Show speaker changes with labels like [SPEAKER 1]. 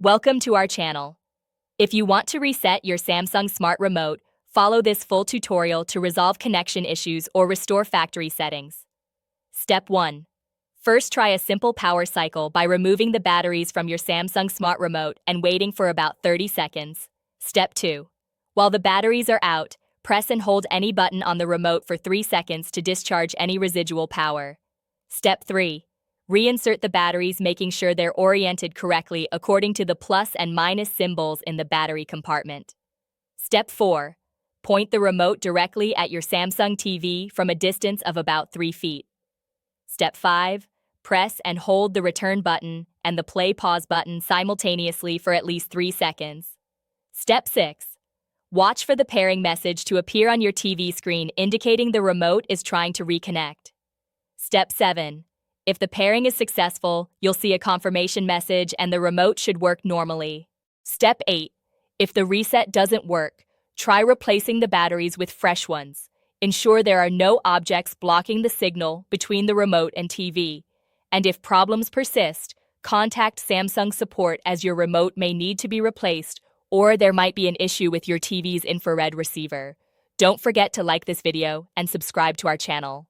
[SPEAKER 1] Welcome to our channel. If you want to reset your Samsung Smart Remote, follow this full tutorial to resolve connection issues or restore factory settings. Step 1. First, try a simple power cycle by removing the batteries from your Samsung Smart Remote and waiting for about 30 seconds. Step 2. While the batteries are out, press and hold any button on the remote for 3 seconds to discharge any residual power. Step 3. Reinsert the batteries, making sure they're oriented correctly according to the plus and minus symbols in the battery compartment. Step 4. Point the remote directly at your Samsung TV from a distance of about 3 feet. Step 5. Press and hold the return button and the play-pause button simultaneously for at least 3 seconds. Step 6. Watch for the pairing message to appear on your TV screen indicating the remote is trying to reconnect. Step 7. If the pairing is successful, you'll see a confirmation message and the remote should work normally. Step 8. If the reset doesn't work, try replacing the batteries with fresh ones. Ensure there are no objects blocking the signal between the remote and TV. And if problems persist, contact Samsung support as your remote may need to be replaced or there might be an issue with your TV's infrared receiver. Don't forget to like this video and subscribe to our channel.